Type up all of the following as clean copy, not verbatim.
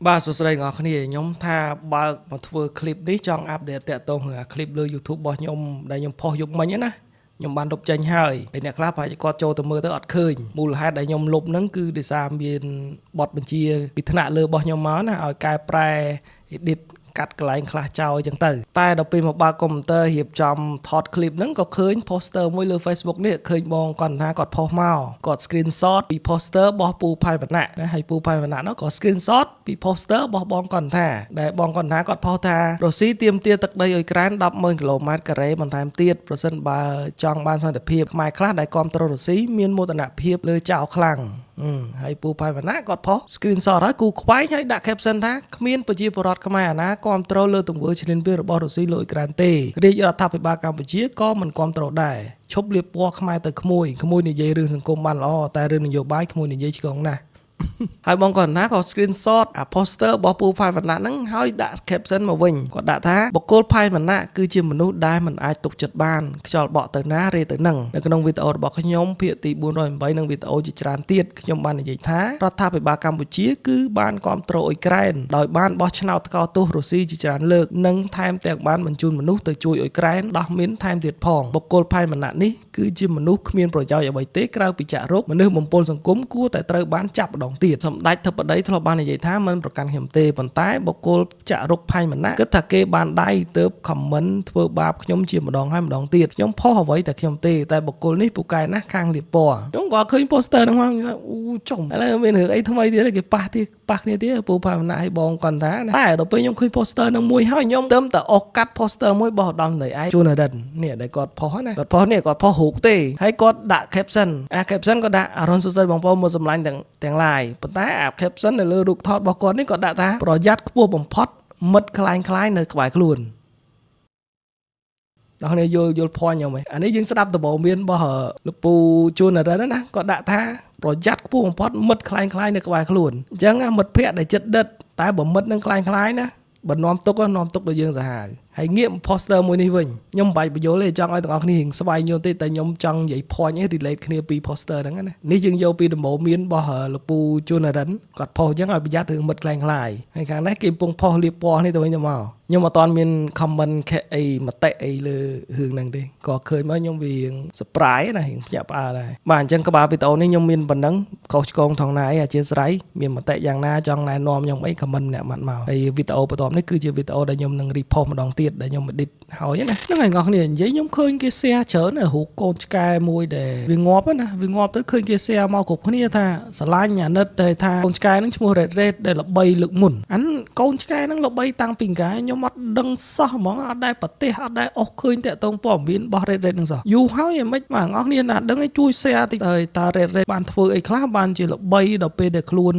បាទសួស្តីអ្នកនរគ្នាខ្ញុំថាបើកមកធ្វើคลิปនេះចង់អាប់ដេតតាក់ទងនឹងคลิปលើ YouTube របស់ខ្ញុំដែលខ្ញុំផុសយប់មិញណាខ្ញុំបានលុបចេញហើយហើយអ្នកខ្លះប្រហែលជាគាត់ចូលទៅមើលទៅអត់ឃើញមូលហេតុដែលខ្ញុំលុបហ្នឹងគឺដោយសារមានបទបញ្ជាពីថ្នាក់លើរបស់ខ្ញុំមកណាឲ្យកែប្រែ edit កាត់កន្លែងខ្លះចោលអញ្ចឹងទៅតែដល់ពេលមកបើកកុំព្យូទ័ររៀបចំថត clip ហ្នឹងក៏ឃើញ poster មួយលើ Facebook នេះឃើញបងគាត់ថាគាត់ផុសមកគាត់ screenshot ពី poster របស់ពូផៃវណ្ណៈណាហើយពូផៃវណ្ណៈនោះក៏ screenshot ពី poster របស់បងគាត់ថាដែលបងគាត់ថាគាត់ផុសថារុស្ស៊ីទាមទារទឹកដីអ៊ុយក្រែន 100000 គីឡូម៉ែត្រការ៉េបន្ថែមទៀតប្រសិនបើចង់បានសន្តិភាពខ្មែរខ្លះដែលគ្រប់គ្រងរុស្ស៊ីមានមោទនភាពលើចៅខ្លាំងហើយពូផៃវណ្ណៈគាត់ផុស screenshot ហើយគូខ្វែងហើយដាក់ caption ថាគ្មានប្រជាពលរដ្ឋខ្មែរអាណាគ្រប់គ្រងលើទង្វើឈ្លានពានរបស់រុស្ស៊ីលើអ៊ុយក្រែនទេរាជរដ្ឋាភិបាលកម្ពុជាក៏មិនគ្រប់គ្រងដែរឈប់លាបពណ៌ខ្មែរទៅក្មួយនិយាយរឿងសង្គមបានល្អតែរឿងនយោបាយក្មួយនិយាយឆ្កងណាស់ហើយបងគាត់ណាក៏ screenshot អា poster របស់ពូផៃវណ្ណៈហ្នឹងហើយដាក់ caption មកវិញគាត់ដាក់ថាបុគ្គលផៃវណ្ណៈគឺជាមនុស្សដែលមិនអាចទុកចិត្តបានខ្យល់បក់ទៅណារេទៅនឹងនៅក្នុងវីដេអូរបស់ខ្ញុំភាគទី408និងវីដេអូជាច្រើនទៀតខ្ញុំបាននិយាយថារដ្ឋាភិបាលកម្ពុជាគឺបានគ្រប់គ្រងអ៊ុយក្រែនដោយបានបោះឆ្នោតថ្កោលទោសរុស្ស៊ីជាច្រើនលើកនិងថែមទាំងបានបញ្ជូនមនុស្សទៅជួយអ៊ុយក្រែនដោះមានថែមទៀតផងបុគ្គលផៃវណ្ណៈនេះគឺជាមនុស្សគ្មានប្រយោជន៍អ្វីទេក្រៅពីចាក់រោគមនុស្សបំពល់សង្គមគួរតែត្រូវបានចាប់ម្ដងទៀតសម្ដេចធិបតីធ្លាប់បាននិយាយថាមិនប្រកាន់ខ្ញុំទេប៉ុន្តែបុគ្គលចាក់រុកផៃម្នាក់គិតថាគេបានដៃទៅខមមិនធ្វើបាបខ្ញុំជាម្ដងហើយម្ដងទៀតខ្ញុំផុសអ្វីតែខ្ញុំទេតែបុគ្គលនេះពូកែណាស់ខាងលៀបពណ៌ខ្ញុំក៏ឃើញ poster ហ្នឹងមកអូចុំឥឡូវមានរឿងអីថ្មីទៀតគេប៉ះគ្នាទៀតពូផៃម្នាក់ឲ្យបងគាត់ថាតែដល់ពេលខ្ញុំឃើញ poster ហ្នឹងមួយហើយខ្ញុំទៅតែអស់កាត់ poster មួយរបស់ឧត្តមសេនីយ៍ឯកជួនរិននេះដែលគាត់ផុសណាគាត់ផុសនេះគាត់ផុសរូបទេហើយគាត់ដាក់ caption caption គាត់ដាក់អរុនសុស្ដីបងប្អូនមកសម្លាញ់ទាំងឡាយប៉ុន្តែcaption នៅលើរូបថតរបស់គាត់នេះគាត់ដាក់ថាប្រយ័ត្នខ្ពស់បំផុតមិត្តខ្លាញ់នៅក្បែរខ្លួនដល់គ្នាយល់ភ័ណ្ឌខ្ញុំហ៎អានេះយើងស្ដាប់ដំបូន្មានរបស់លោកពូជួនរិនណាគាត់ដាក់ថាប្រយ័ត្នខ្ពស់បំផុតមិត្តខ្លាញ់នៅក្បែរខ្លួនអញ្ចឹងមិត្តភ័ក្តិដែលចិត្តដិតតែបើមិត្តនឹងខ្លាញ់ណាបើនាំទុកដល់យើងសាហាវហើយងាក poster មួយនេះវិញខ្ញុំមិនបាច់បញ្យល់ទេចង់ឲ្យទាំងអស់គ្នាស្វែងយល់ទេតែខ្ញុំចង់និយាយ point ឯង relate គ្នាពី poster ហ្នឹងណានេះយើងយកពីដំបូន្មានរបស់លោកពូជួនរិនគាត់ផុសអញ្ចឹងឲ្យប្រយ័ត្នរឿងមិត្តខ្លាញ់ហើយខាងនេះគេកំពុងផុសលៀបពណ៌នេះទៅវិញទៅមកខ្ញុំអត់ទាន់មាន comment អីមតិអីលើរឿងហ្នឹងទេក៏ឃើញមកខ្ញុំវា surprise ណាភ្ញាក់ផ្អើលដែរបាទអញ្ចឹងក្បាលវីដេអូនេះខ្ញុំមានប៉ុណ្ណឹងខុសឆ្គងថងណាអីអធិស្ឋានមានមតិយ៉ាងណាចង់ណែនាំខ្ញុំអី comment ម្នាក់មកហើយវីដេអូបន្ទាប់នេះគឺជាវីដេអូដែលខ្ញុំនឹង repost ម្ដងទៀតដែលខ្ញុំ edit ហើយណាហ្នឹងហើយអ្នកនរនិយាយខ្ញុំឃើញគេ share ច្រើនរូបកូនឆ្កែមួយដែលវាងាប់ណាវាងាប់ទៅឃើញគេ share មកគ្រប់គ្នាថាស្រឡាញ់អាណិតតែថាកូនឆ្កែហ្នឹងឈ្មោះ Red ដែលល្បីលើកមុនអានកូនឆ្កែហ្នឹងល្បីតាំងពីកាខ្ញុំអត់ដឹងសោះហ្មងអត់ដែលប្រទេសអត់ដែលអស់ឃើញតាក់ទងព័ត៌មានរបស់ Red ហ្នឹងសោះយូរហើយហ្មងបាទអ្នកនរណាដឹងឲ្យជួយ share តិចហើយតើ Red បានធ្វើអីខ្លះបានជាល្បីដល់ពេលដែលខ្លួន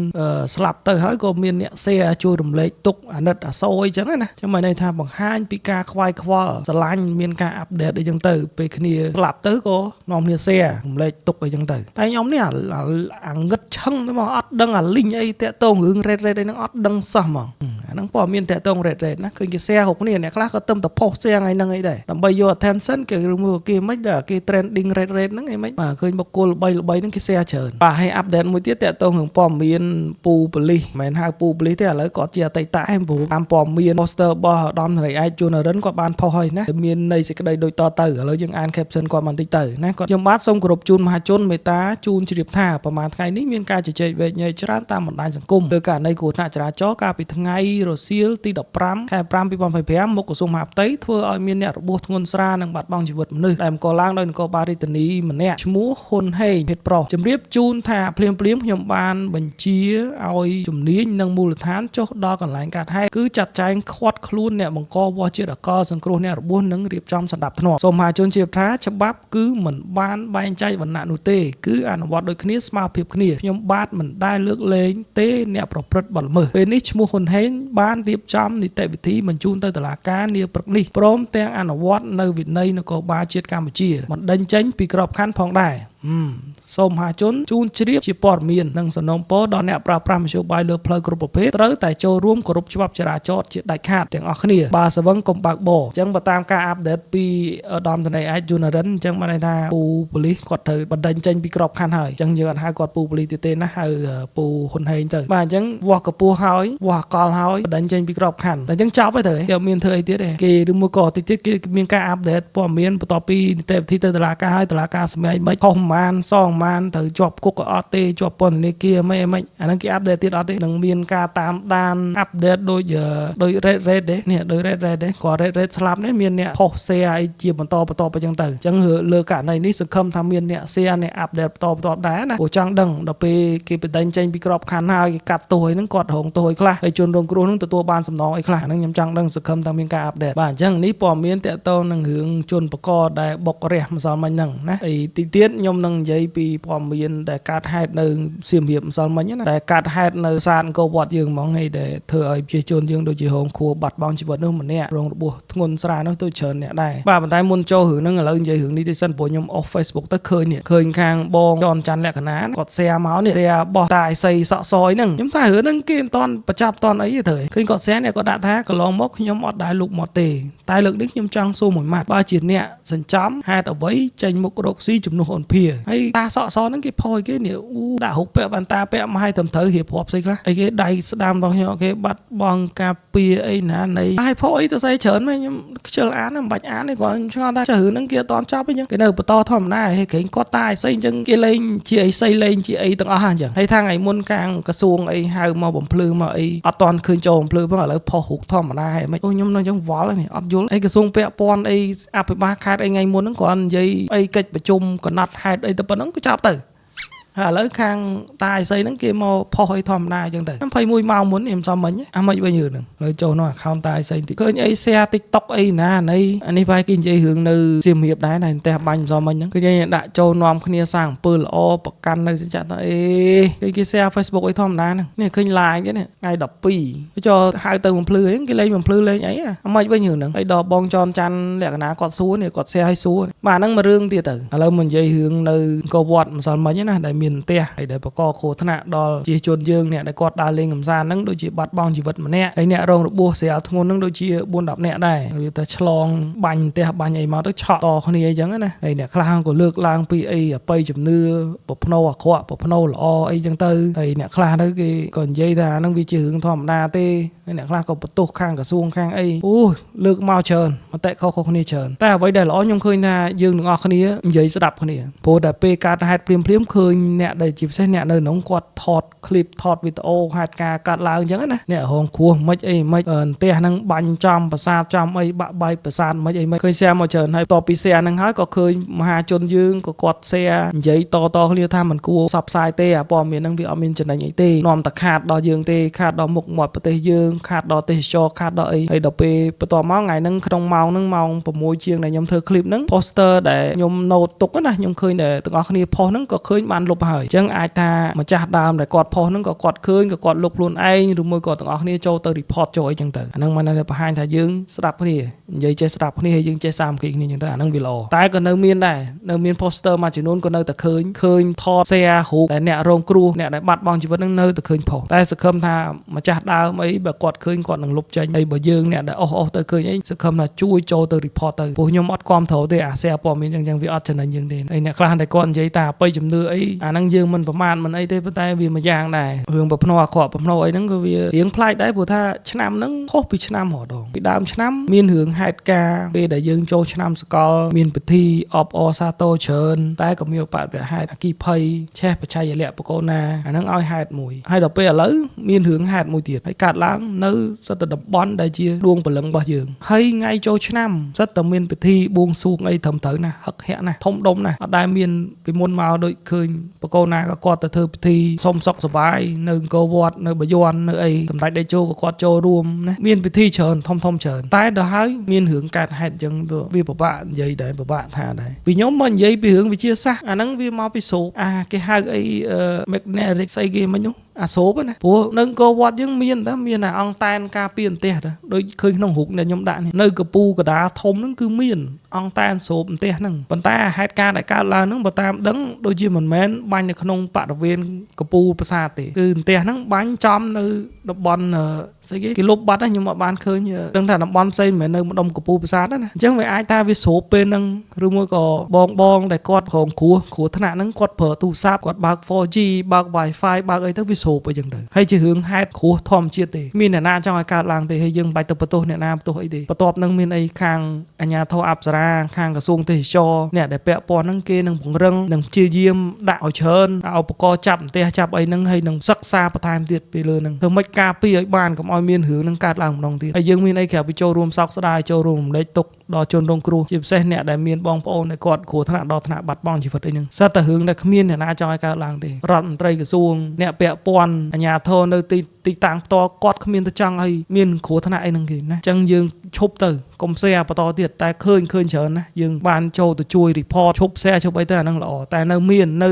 ស្លាប់ទៅហើយក៏មានអ្នក share ជួយរំលែកទុកអាណិតអាសូរអីចឹងណាចាំមិនន័យថាបង្ហាញពីការខ្វាយខ្វល់ស្រឡាញ់មានការអាប់ដេតអីចឹងទៅពេលគ្នាស្លាប់ទៅក៏នាំគ្នា share រំលែកទុកអីចឹងទៅតែខ្ញុំនេះអាងឹតឆឹងទៅមកអត់ដឹងអាលីងអីតាក់ទងរឿង Red អីហ្នឹងអត់ដឹងសោះហ្មងអាហ្នឹងព័ត៌មានតាក់ទង Red ណាឃើញគេ share គ្រប់គ្នាអ្នកខ្លះក៏ទៅ post share ថ្ងៃហ្នឹងអីដែរដើម្បីយក attention គេមើលគេមិនដែរគេ trending Red ហ្នឹងអីមិនបាទឃើញបុគ្គលល្បីហ្នឹងគេ share ច្រើនបាទហើយ update មួយទៀតតាក់ទងរឿងព័ត៌មានពូប៉ូលីសមិនមែនហៅពូប៉ូលីសទេឥឡូវគាត់ជាអតីតឯងព្រោះតាមព័ត៌មាន poster របស់ឧត្តមសេនីយ៍ឯកជួនរិនគាត់បានផុសហើយណាមានន័យសេចក្តីដូចតទៅឥឡូវយើងអាន caption គាត់បន្តិចទៅណាគាត់ខ្ញុំបាទសូមគោរពជូនមហាជនមេត្តាជូនជ្រាបថាប្រហែលថ្ងៃនេះមានការជជែកវែកញែកច្រើនតាមបណ្ដាញសង្គមលើករណីគ្រោះថ្នាក់ចរាចរណ៍កាលពីថ្ងៃរសៀលទី15ខែ5 2025មុខក្រសួងមហាផ្ទៃធ្វើឲ្យមានអ្នករបួសធ្ងន់ស្រាលនិងបាត់បង់ជីវិតមនុស្សដែលបង្កឡើងដោយនគរបាលរាជធានីម្នាក់ឈ្មោះហ៊ុនហេងភេទប្រុសជម្រាបជូនថាភ្លាមខ្ញុំបានបញ្ជាឲ្យជំនាញនិងមូលដ្ឋានចុះដល់កន្លែងកើតហេតុគឺចាត់ចែងឃាត់ខ្លួនអ្នកបង្កវត្តជាតិអកលសង្គ្រោះអ្នករបួសនិងរៀបចំសណ្ដាប់ធ្នាប់សូមមហាជនជ្រាបថាច្បាប់គឺមិនបានបែងចែកវណ្ណៈនោះទេគឺអនុវត្តដូចគ្នាស្មើភាពគ្នាខ្ញុំបាទមិនដែលលើកលែងទេអ្នកប្រព្រឹត្តបទល្មើសពេលនេះឈ្មោះហ៊ុនហេងបានរៀបចំនីតិវិធីបញ្ជូនទៅតុលាការនាព្រឹកនេះព្រមទាំងអនុវត្តនៅវិន័យនគរបាលជាតិកម្ពុជាបណ្ដេញចេញពីក្របខ័ណ្ឌផងដែរ សូមមហាជនជូនជ្រាបជាព័ត៌មាននិងសំណូមពរដល់អ្នកប្រើប្រាស់មធ្យោបាយលើផ្លូវគ្រប់ប្រភេទត្រូវតែចូលរួមគោរពច្បាប់ចរាចរណ៍ជាដាច់ខាតទាំងអស់គ្នាបើស្វឹងកុំបើកបរអញ្ចឹងបើតាមការអាប់ដេតពីឧត្តមតនេយ្យឯកយូណារិនអញ្ចឹងបានន័យថាពូប៉ូលីសគាត់ត្រូវបណ្ដឹងចេញពីក្របខ័ណ្ឌហើយអញ្ចឹងយើងអត់ហៅគាត់ពូប៉ូលីសទេណាហៅពូហ៊ុនហេងទៅបាទអញ្ចឹងវាស់កពស់ហើយវាស់កលហើយបណ្ដឹងចេញពីក្របខ័ណ្ឌតែអញ្ចឹងចប់ហើយទៅគេអត់មានធ្វើអីទៀតទេគេឬមួយក៏តិចទៀតគេមានការអាប់ដេតព័ត៌មានបន្ទាប់ពីនីតិវិធីទៅតុលាការហើយតុលាការសម្រេចមិនខុសប្រហែលសងប្រហែលទៅជាប់គុកក៏អត់ទេជាប់ពន្ធនាគារមិនអាហ្នឹងគេអាប់ដេតទៀតអត់ទេនឹងមានការតាមដានអាប់ដេតដូច red ទេនេះដូច red ទេក៏ red ស្លាប់នេះមានអ្នកផុស share អីជាបន្តអញ្ចឹងទៅអញ្ចឹងលើករណីនេះសង្ឃឹមថាមានអ្នក share អ្នកអាប់ដេតបន្តដែរណាព្រោះចង់ដឹងដល់ពេលគេបដិញ្ញចេញពីក្របខ័ណ្ឌហើយគេកាត់ទោសហ្នឹងគាត់រងទោសអីខ្លះហើយជនរងគ្រោះហ្នឹងទទួលបានសំណងអីខ្លះហ្នឹងខ្ញុំចង់ដឹងសង្ឃឹមថាមានការអាប់ដេតបាទអញ្ចឹងនេះព័ត៌មានតកតងនឹងរឿងជនបកដែលបុករះម្សិលមិញហ្នឹងណាហើយទីទៀតខ្ញុំនឹងនិយាយពីព័ត៌មានដែលកើតហេតុនៅសៀមរាបម្សិលមិញណាដែលកើតហេតុនៅសាទអង្គរវត្តយើងហ្មងហើយដែលធ្វើឲ្យប្រជាជនយើងដូចជារងគ្រោះបាត់បង់ជីវិតនោះម្នាក់រងរបួសធ្ងន់ស្រាលនោះទៅច្រើនអ្នកដែរបាទប៉ុន្តែមុនចូលរឿងហ្នឹងឥឡូវនិយាយរឿងនេះទៅសិនព្រោះខ្ញុំអស់ Facebook ទៅឃើញខាងបងចនច័ន្ទលក្ខណាគាត់ share មកនេះ share បោះតាអេសីសក់សយហ្នឹងខ្ញុំថារឿងហ្នឹងគេមិនតន់បញ្ចប់តន់អីទេឃើញគាត់ share នេះគាត់ដាក់ថាកន្លងមកខ្ញុំអត់ដែរលុកមកទេតែលើកនេះខ្ញុំចង់សួរមួយម៉ាត់បើជាអ្នកសញ្ចំហេតុអ្វីចេញមុខរកស៊ីជំនួសអូនភាហើយតាសក់សហ្នឹងគេផុសគេនេះដាក់រូបពាក់បានតាពាក់មកឲ្យត្រឹមត្រូវរៀបរាប់ស្អីខ្លះអីគេដៃស្ដាំរបស់ខ្ញុំគេបាត់បង់ការពារអីណានៃហើយផុសអីទៅស្អីច្រើនមែនខ្ញុំខ្ជិលអានមិនបាច់អានទេគាត់ឆ្ងល់ថាចៅរឿងហ្នឹងគេអត់តន់ចប់អីចឹងគេនៅបន្តធម្មតាហើយគេគាត់តាអីស្អីអញ្ចឹងគេលេងជាអីស្អីលេងជាអីទាំងអស់អញ្ចឹងហើយថាថ្ងៃមុនខាងក្រសួងអីហៅមកបំភ្លឺមកអីអត់តន់ឃើញចូលបំភ្លឺផងឥឡូវផុសរូបធម្មតាហើយមិនខ្ញុំនៅអញ្ចឹងវល់នេះអត់យល់អីក្រសួងពាក់ព័ន្ធអីអភិបាលខេត្តអីថ្ងៃមុនហ្នឹងគាត់និយាយអីកិច្ចប្រជុំកណាត់ហេតុអីទៅប៉ុណ្ណឹងក៏ចាប់ទៅហើយឥឡូវខាងតាអីស្អីហ្នឹងគេមកផុសអីធម្មតាអញ្ចឹងទៅ21ម៉ោងមុនខ្ញុំសំមិញអាមិនវិញរឿងហ្នឹងលើចូលក្នុង account តាអីស្អីតិចឃើញអី share TikTok អីណានៃអានេះបាយគេនិយាយរឿងនៅសៀមរាបដែរតែផ្ទះបាញ់សំមិញហ្នឹងគឺគេដាក់ចូលនាំគ្នាសាងអំពើល្អប្រកាន់នៅសញ្ចាត់ថាគេ share Facebook អីធម្មតាហ្នឹងនេះឃើញ live ទេនេះថ្ងៃ12ចូលហៅទៅបំភ្លឺអីគេលេងបំភ្លឺលេងអីអាមិនវិញរឿងហ្នឹងហើយដល់បងចនច័ន្ទលក្ខណៈគាត់សួរនេះគាត់ share ឲ្យសួរបាទហ្នឹងមួយរឿងទៀតទៅឥឡូវមកនិយាយរឿងនៅអង្គរវត្តម្សិលមិញណាដែលមានផ្ទះហើយដែលបកកគ្រោះថ្នាក់ដល់ជាជនយើងអ្នកដែលគាត់ដើរលេងកំសាន្តហ្នឹងដូចជាបាត់បង់ជីវិតម្នាក់ហើយអ្នករងរបួសស្រាលធ្ងន់ហ្នឹងដូចជា4-10នាក់ដែរវាតែឆ្លងបាញ់ផ្ទះបាញ់អីមកទៅឆក់តគ្នាអញ្ចឹងណាហើយអ្នកខ្លះក៏លើកឡើងពីអីអបិយជំនឿប្រផ្នូអាក្រក់ប្រផ្នូល្អអីអញ្ចឹងទៅហើយអ្នកខ្លះទៅគេក៏និយាយថាហ្នឹងវាជារឿងធម្មតាទេហើយអ្នកខ្លះក៏បន្ទោសខាងក្រសួងខាងអីលើកមកច្រើនមតិខុសៗគ្នាច្រើនតែអ្វីដែលល្អខ្ញុំឃើញថាយើងទាំងអស់គ្នានិយាយស្ដាប់គ្នាព្រោះតែពេលកើតហេតុភ្លាមឃើញអ្នកដែលជាពិសេសអ្នកនៅក្នុងគាត់ថតคลิปថតវីដេអូហេតុការកាត់ឡើងអញ្ចឹងណាអ្នករងគ្រោះមិនអីមិនផ្ទះហ្នឹងបាញ់ចំប្រាសាទចំអីបាក់បែកប្រាសាទមិនអីមិនឃើញ share មកច្រើនហើយតពី share ហ្នឹងហើយក៏ឃើញមហាជនយើងក៏គាត់ share និយាយតគ្នាថាมันគួរផ្សព្វផ្សាយទេអាព័ត៌មានហ្នឹងវាអត់មានចំណេញអីទេនាំតែខាតដល់យើងទេខាតដល់មុខមាត់ប្រទេសយើងខាតដល់ទេសចរខាតដល់អីហើយដល់ពេលបន្ទាប់មកថ្ងៃហ្នឹងក្នុងម៉ោងហ្នឹងម៉ោង6ជាងដែលខ្ញុំធ្វើ clip ហ្នឹង poster ដែលខ្ញុំ note ទុកណាខ្ញុំឃើញតែទាំងអស់គ្នាផុសហ្នឹងក៏ឃើញបានលុបហើយអញ្ចឹងអាចថាម្ចាស់ដើមដែលគាត់ផុសហ្នឹងក៏គាត់ឃើញក៏គាត់លុបខ្លួនឯងឬមួយក៏ទាំងអស់គ្នាចូលទៅ report ចូលអីចឹងទៅអាហ្នឹងមិនដែលបង្ហាញថាយើងស្ដាប់គ្នានិយាយចេះស្ដាប់គ្នាហើយយើងចេះសាមគ្គីគ្នាចឹងទៅអាហ្នឹងវាល្អតែក៏នៅមានដែរនៅមាន poster មួយចំនួនក៏នៅតែឃើញថត share រូបដែលអ្នករងគ្រោះអ្នកដែលបាត់បង់ជីវិតហ្នឹងនៅតែឃើញផុសតែសង្ឃឹមថាម្ចាស់ដើមអីបើគាត់ឃើញគាត់នឹងលុបចេញហើយបើយើងអ្នកដែលអស់ទៅឃើញអីសង្ឃឹមថាជួយចូលទៅ report ទៅព្រោះខ្ញុំអត់គ្រប់ត្រូវទេអា share ព័ត៌មានចឹងវាអត់ចំណេញយើងទេហើយអ្នកខ្លះតែគាត់និយាយថាអបិយជំនឿអីអាហ្នឹងយើងមិនប្រមាថមិនអីទេប៉ុន្តែវាមួយយ៉ាងដែររឿងប្រផ្នូអាក្រក់ប្រផ្នូអីហ្នឹងក៏វារៀងប្លែកដែរព្រោះថាឆ្នាំហ្នឹងខុសពីឆ្នាំរដងពីដើមឆ្នាំមានរឿងហេតុការណ៍ពេលដែលយើងចូលឆ្នាំសកលមានពិធីអបអរសាទរច្រើនតែក៏មានបរិយាហេតុអគិភ័យឆេះបច្ចេកលក្ខបកូណាអាហ្នឹងឲ្យហេតុមួយហើយដល់ពេលឥឡូវមានរឿងហេតុមួយទៀតហើយកាត់ឡើងនៅសិតតែតំបន់ដែលជាដួងព្រលឹងរបស់យើងហើយថ្ងៃចូលឆ្នាំសិតតែមានពិធីបួងសួងអីត្រឹមត្រូវណាហឹកហាក់ណាធំដុំណាអត់ដែលមានពីមុនមកដូចឃើញបកូណាក៏គាត់ទៅធ្វើពិធីសុំសុខសប្បាយនៅអង្គរវត្តនៅបាយ័ននៅអីសម្ដេចតេជោក៏គាត់ចូលរួមណាមានពិធីច្រើនធំច្រើនតែដល់ហើយមានរឿងកើតហេតុអញ្ចឹងវាពិបាកនិយាយដែរពិបាកថាដែរពីខ្ញុំមកនិយាយពីរឿងវិទ្យាសាស្ត្រអាហ្នឹងវាមកពីសូគេហៅអី magnetic ស្អីគេមិញនោះអាសូបណាព្រោះនៅអង្គរវត្តយើងមានអាអង្គតែនការពារផ្ទះដូចឃើញក្នុងរូបដែលខ្ញុំដាក់នេះនៅកពូកដាធំហ្នឹងគឺមាន អង្គតែនស្រូបផ្ទះហ្នឹងប៉ុន្តែហេតុការណ៍ដែលកើតឡើងហ្នឹងបើតាមដឹងដូចជាមិនមែនបាញ់នៅក្នុងបរិវេណកំពូលប្រាសាទទេគឺផ្ទះហ្នឹងបាញ់ចំនៅតំបន់ស្អីគេលុបបាត់ខ្ញុំអត់បានឃើញដឹងថាតំបន់ផ្សេងមិនមែននៅម្ដុំកំពូលប្រាសាទណាអញ្ចឹងវាអាចថាវាស្រូបពេលហ្នឹងឬមួយក៏បងដែលគាត់រងគ្រោះថ្នាក់ហ្នឹងគាត់ប្រើទូរស័ព្ទគាត់បើក 4G បើក Wi-Fi បើកអីទៅវាស្រូបអីចឹងទៅហើយជារឿងហេតុគ្រោះធម្មជាតិទេមានអ្នកណាចង់ឲ្យកើតឡើងទេហើយយើងមិនបាច់ទៅបន្ទោសអ្នកណាបន្ទោសអីទេបន្ទាប់នឹងមានអីខាងអាជ្ញាធរអប្សរាខាងក្រសួងទេសចរអ្នកដែលពាក់ព័ន្ធហ្នឹងគេនឹងពង្រឹងនឹងព្យាយាមដាក់ឲ្យច្រើនឧបករណ៍ចាប់ផ្ទះចាប់អីហ្នឹងហើយនឹងសិក្សាបន្ថែមទៀតពីលើហ្នឹងធ្វើម៉េចការពារឲ្យបានកុំឲ្យមានរឿងហ្នឹងកើតឡើងម្ដងទៀតហើយយើងមានអីក្រៅពីចូលរួមសោកស្ដាយចូលរួមរំលែកទុក្ខដល់ជនរងគ្រោះជាពិសេសអ្នកដែលមានបងប្អូនដែលគាត់គ្រោះថ្នាក់ដល់ថ្នាក់បាត់បង់ជីវិតអីហ្នឹងសិតតែរឿងដែលគ្មានអ្នកណាចង់ឲ្យកើតឡើងទេរដ្ឋមន្ត្រីក្រសួងអ្នកពាក់ព័ន្ធអាជ្ញាធរនៅទីតាំងផ្ទាល់គាត់គ្មានទៅចង់ឲ្យមានគ្រោះថ្នាក់អីហ្នឹងគេណាអញ្ចឹងយើងឈប់ទៅកុំ share បន្តទៀតតែឃើញច្រើនណាយើងបានចូលទៅជួយ report ឈប់ share ឈប់អីទៅអាហ្នឹងល្អតែនៅ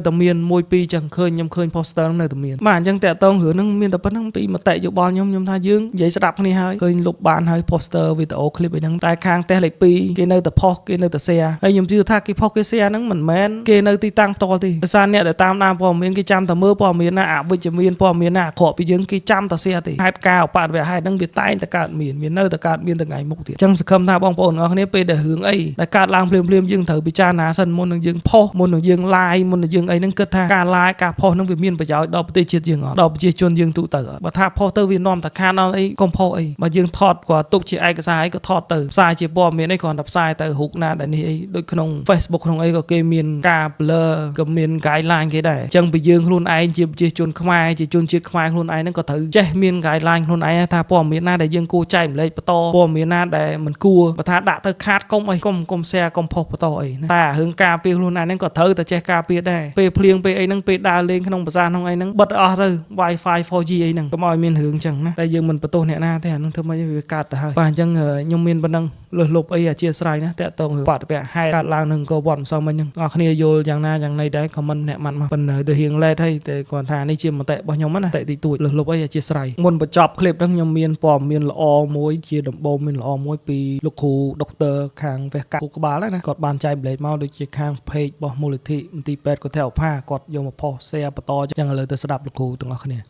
តែមាន1 2ចឹងខ្ញុំឃើញ poster ហ្នឹងនៅតែមានបាទអញ្ចឹងតាក់ទងរឿងហ្នឹងមានតែប៉ុណ្្នឹងពីមតិយោបល់ខ្ញុំថាយើងនិយាយស្ដាប់គ្នាហើយឃើញលុបបានហើយ poster វីដេអូ clip អីហ្នឹងតែខាងតេសលេខ2គេនៅតែផុសគេនៅតែ share ហើយខ្ញុំជឿថាគេផុសគេ share ហ្នឹងមិនមែនគេនៅទីតាំងផ្ទាល់ទេដោយសារអ្នកដែលតាមដានព័ត៌មានគេចាំតែមើលព័ត៌មានណាអវិជ្ជមានព័ត៌មានណាអាក្រក់ពីយើងគេចាំតែ share ទេហេតុការណ៍ឧបទ្ទវហេតុហ្នឹងវាតែងតែកើតមាននៅតែកើតមានថ្ងៃមុខទៀតអញ្ចឹងសង្ឃឹមថាបងប្អូនទាំងអស់គ្នាពេលដែលរឿងអីដែលកើតឡើងភ្លាមយើងត្រូវពិចារណាសិនមុននឹងយើងផុសមុននឹងយើង live មុននឹងយើងអីហ្នឹងគិតថាការ live ការផុសហ្នឹងវាមានប្រយោជន៍ដល់ប្រទេសជាតិយើងអត់ដល់ប្រជាជនយើងទូទៅបើថាផុសទៅវានាំតែខានដល់អីកុំផុសអីបើយើងថតគាត់ទុកជាឯកសារអីក៏ថតទៅផ្សាយជាព័ត៌មានអីគ្រាន់តែផ្សាយទៅរូបណាដែលនេះអីដូចក្នុង Facebook ក្នុងអីក៏គេមានការ blur ក៏មាន guideline គេដែរអញ្ចឹងពីយើងខ្លួនឯងជាប្រជាជនខ្មែរជាជនជាតិខ្មែរខ្លួនឯងហ្នឹងក៏ត្រូវចេះមាន guideline ខ្លួនឯងថាព័ត៌មានណាដែលយើងគួរចែកម្លែកបន្តព័ត៌មានណាដែលមិនគួរបើថាដាក់ទៅខាតកុំអីកុំ share កុំផុសបន្តអីណាតែរឿងការពារខ្លួនឯងហ្នឹងក៏ត្រូវតែចេះការពារដែរពេលភ្លៀងពេលអីហ្នឹងពេលដើរលេងក្នុងប្រាសាទក្នុងអីហ្នឹងបិទអស់ទៅ Wi-Fi 4G អីហ្នឹងកុំឲ្យមានរឿងអញ្ចឹងណាតែយើងមិនបន្ទោសអ្នកណាទេអាហ្នឹងធ្វើម៉េចវាកើតទៅហើយបាទអញ្ចឹងខ្ញុំមានប៉ុណ្ណឹងលើសលប់អីអធិស្ឋានណាតាក់ទងរឿងបាតុភៈហេតុកើតឡើងនឹងក៏វត្តមិនសមមិញហ្នឹងអ្នកគ្នាយល់យ៉ាងណាយ៉ាងណីដែរ comment អ្នកម៉ាត់មកប៉ុន្តែទៅរៀងលេតហើយតែគាត់ថានេះជាមតិរបស់ខ្ញុំណាតែតិចតួចលើសលប់អីអធិស្ឋានមុនបញ្ចប់ clip ហ្នឹងខ្ញុំមានព័ត៌មានល្អមួយជាដំបូងមានល្អមួយពីលោកគ្រូដុកទ័រខាងវេះកាត់គូក្បាលណាគាត់បានចែកប្លែកមកដូចជាខាង page របស់មូលនិធិមន្ទីរពេទ្យកុធិបុផាគាត់យកមកផុស share បន្តអញ្ចឹងឥឡូវទៅស្ដាប់លោកគ្រូទាំងអស់គ្នា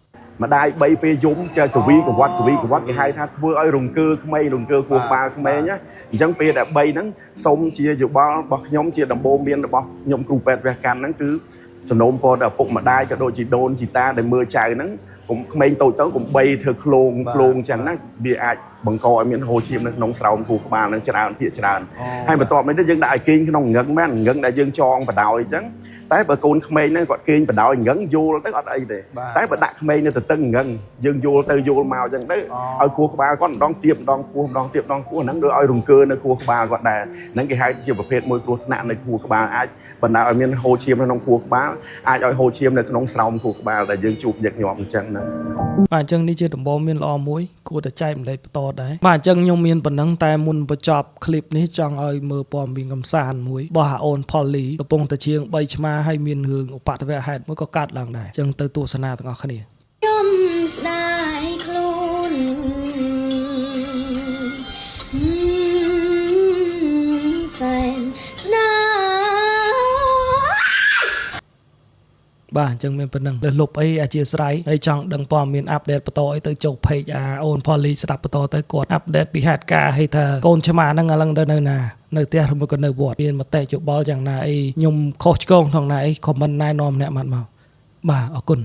ម្ដាយ3ពេលយំចេះកវីកវត្តគេហៅថាធ្វើឲ្យរង្គើក្មេងរង្គើគោះក្បាលក្មេងណាអញ្ចឹងពេលដែល3ហ្នឹងសូមជាយោបល់របស់ខ្ញុំជាដំបូងមានរបស់ខ្ញុំគ្រូពេទ្យវេះកាត់ហ្នឹងគឺសំណូមពរដល់ឪពុកម្ដាយក៏ដូចជាដូនជីតាដែលមើលចៅហ្នឹងកុំក្មេងតូចទៅកុំបីធ្វើឃ្លោងអញ្ចឹងណាវាអាចបង្កឲ្យមានហូរឈាមនៅក្នុងស្រោមគូក្បាលនឹងច្រើនភាគច្រើនហើយបន្ទាប់នេះទៅយើងដាក់ឲ្យគេងក្នុងងឹងមែនងឹងដែលយើងចងបដ ாய் អញ្ចឹងតែបើកូនក្មេងហ្នឹងគាត់គេងបដ ாய் ងឹងយល់ទៅអត់អីទេតែបើដាក់ក្មេងនៅទៅតឹងងឹងយើងយល់ទៅយល់មកអញ្ចឹងទៅឲ្យគូក្បាលគាត់ម្ដងទៀបម្ដងពោះម្ដងទៀបម្ដងពោះហ្នឹងដូចឲ្យរង្គើនៅគូក្បាលគាត់ដែរហ្នឹងគេហៅជាប្រភេទមួយគ្រោះថ្នាក់នៅគូក្បាលអាចបណ្ដាលឲ្យមានហូរឈាមនៅក្នុងគូក្បាលអាចឲ្យហូរឈាមនៅក្នុងស្រោមគូក្បាលដែលយើងជួបញឹកញាប់អញ្ចឹងណាបាទអញ្ចឹងនេះជាដំបូងមានល្អមួយគួរតែចែកម្លែកបន្តដែរបាទអញ្ចឹងខ្ញុំមានប៉ុណ្ណឹងតែមុនបញ្ចប់ clip នេះចង់ឲ្យមើលព័ត៌មានកំសាន្តមួយរបស់អូន Polly កំពុងតែជាង3ឆ្មាហើយមានរឿងឧបទ្ទវហេតុមួយក៏កើតឡើងដែរអញ្ចឹងទៅទស្សនាទាំងអស់គ្នាខ្ញុំស្ដាយខ្លួនសែនស្នាបាទអញ្ចឹងមានប៉ុណ្ណឹងលើលុបអីអធិស្ឋានហើយចង់ដឹងព័ត៌មានអាប់ដេតបន្តអីទៅចុះ page អូន Polly ស្ដាប់បន្តទៅគាត់អាប់ដេតពីហេតុការណ៍ឲ្យថាកូនឆ្មាហ្នឹងឥឡូវទៅនៅណានៅផ្ទះឬមួយក៏នៅវត្តមានមតិយោបល់យ៉ាងណាអីខ្ញុំខុសឆ្គងក្នុងណាអី comment ណែនាំអ្នកម៉ាត់មកបាទអរគុណ